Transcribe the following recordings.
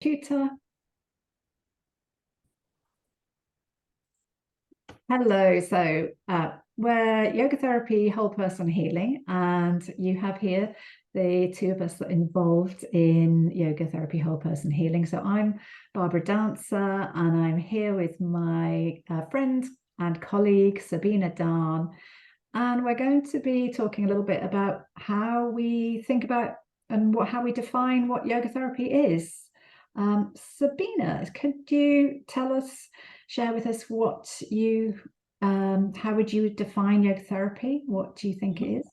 Computer. Hello, we're yoga therapy, whole person healing, and you have here the two of us that are involved in yoga therapy, whole person healing. So I'm Barbara Dancer, and I'm here with my friend and colleague Sabina Dan, and we're going to be talking a little bit about how we think about and how we define what yoga therapy is. Sabina, could you share with us how would you define yoga therapy? What do you think it is?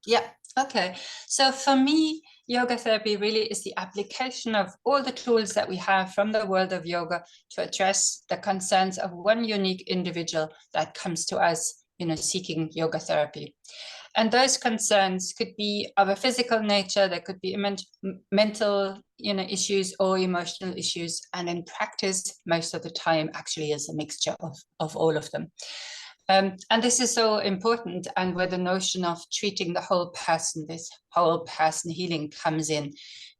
Yeah, okay. So for me, yoga therapy really is the application of all the tools that we have from the world of yoga to address the concerns of one unique individual that comes to us, seeking yoga therapy. And those concerns could be of a physical nature, there could be mental, issues or emotional issues. And in practice, most of the time actually is a mixture of all of them. And this is so important, and where the notion of treating the whole person, this whole person healing comes in,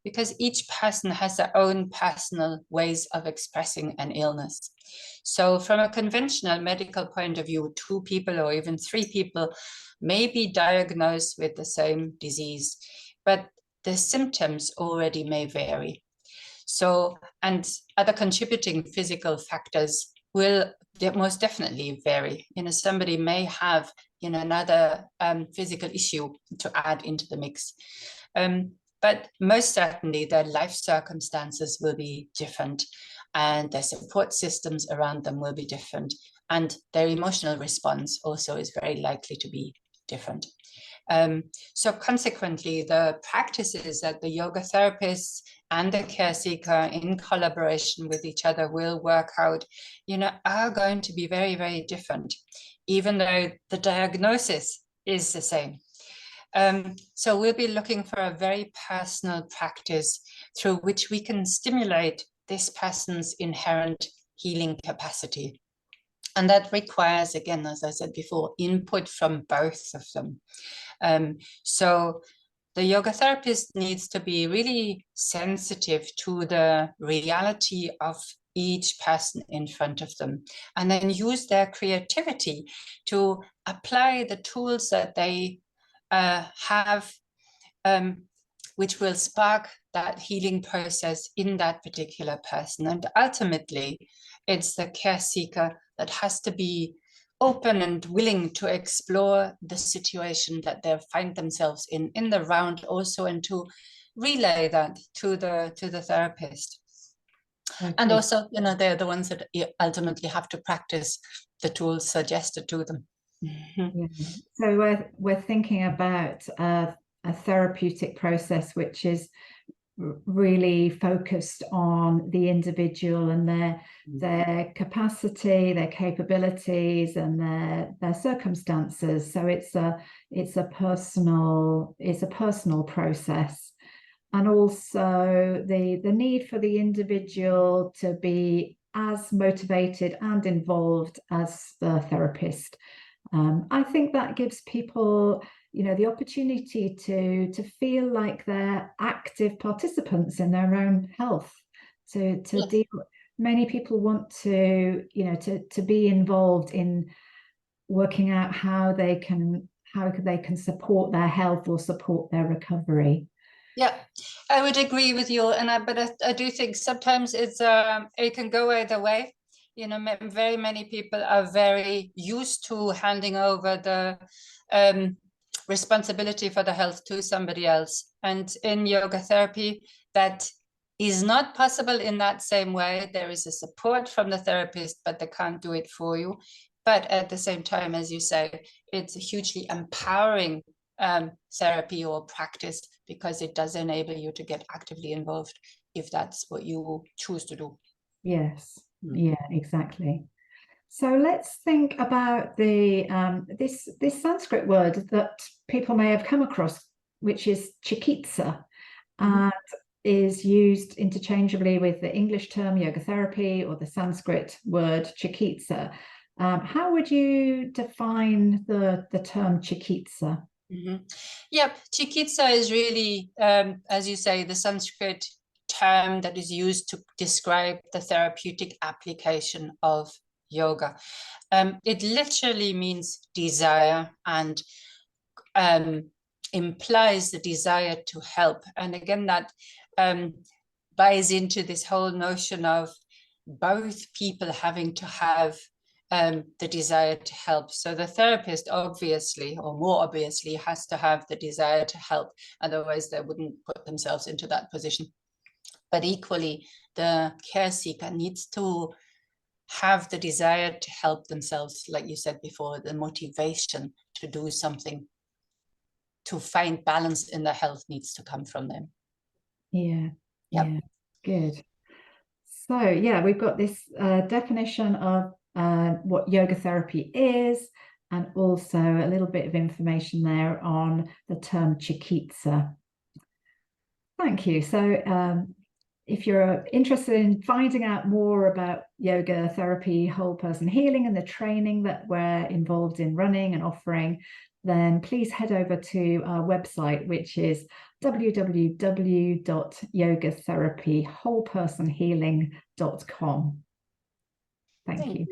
because each person has their own personal ways of expressing an illness. So from a conventional medical point of view, 2 people or even 3 people may be diagnosed with the same disease, but the symptoms already may vary. So, and other contributing physical factors will most definitely vary. Somebody may have, another physical issue to add into the mix. But most certainly their life circumstances will be different, and their support systems around them will be different, and their emotional response also is very likely to be different. So consequently, the practices that the yoga therapists and the care seeker in collaboration with each other will work out, are going to be very, very different, even though the diagnosis is the same. So we'll be looking for a very personal practice through which we can stimulate this person's inherent healing capacity. And that requires, again, as I said before, input from both of them. So the yoga therapist needs to be really sensitive to the reality of each person in front of them, and then use their creativity to apply the tools that they have, which will spark that healing process in that particular person. And ultimately, it's the care seeker that has to be open and willing to explore the situation that they find themselves in the round also, and to relay that to the therapist. Okay. And also, they're the ones that ultimately have to practice the tools suggested to them. Yeah. So we're thinking about a therapeutic process which is really focused on the individual and their capacity, their capabilities, and their circumstances. So it's a personal process, and also the need for the individual to be as motivated and involved as the therapist. I think that gives people, the opportunity to feel like they're active participants in their own health. To yes. deal. Many people want to be involved in working out how they can support their health or support their recovery. Yeah, I would agree with you, but I do think sometimes it can go either way. Very many people are very used to handing over the responsibility for the health to somebody else. And in yoga therapy, that is not possible in that same way. There is a support from the therapist, but they can't do it for you. But at the same time, as you say, it's a hugely empowering therapy or practice, because it does enable you to get actively involved if that's what you choose to do. Yes. Yeah, exactly. So let's think about the this Sanskrit word that people may have come across, which is cikitsa, and is used interchangeably with the English term yoga therapy or the Sanskrit word cikitsa. How would you define the term cikitsa? Yep, cikitsa is really, as you say, the Sanskrit term that is used to describe the therapeutic application of yoga. It literally means desire, and implies the desire to help. And again, that buys into this whole notion of both people having to have the desire to help. So the therapist obviously, or more obviously, has to have the desire to help, otherwise they wouldn't put themselves into that position. But equally, the care seeker needs to have the desire to help themselves, like you said before, the motivation to do something, to find balance in their health needs to come from them. Yeah, Yep. yeah, good. So yeah, we've got this definition of what yoga therapy is, and also a little bit of information there on the term cikitsa. Thank you. So if you're interested in finding out more about yoga therapy, whole person healing, and the training that we're involved in running and offering, then please head over to our website, which is www.yogatherapywholepersonhealing.com. Thank you.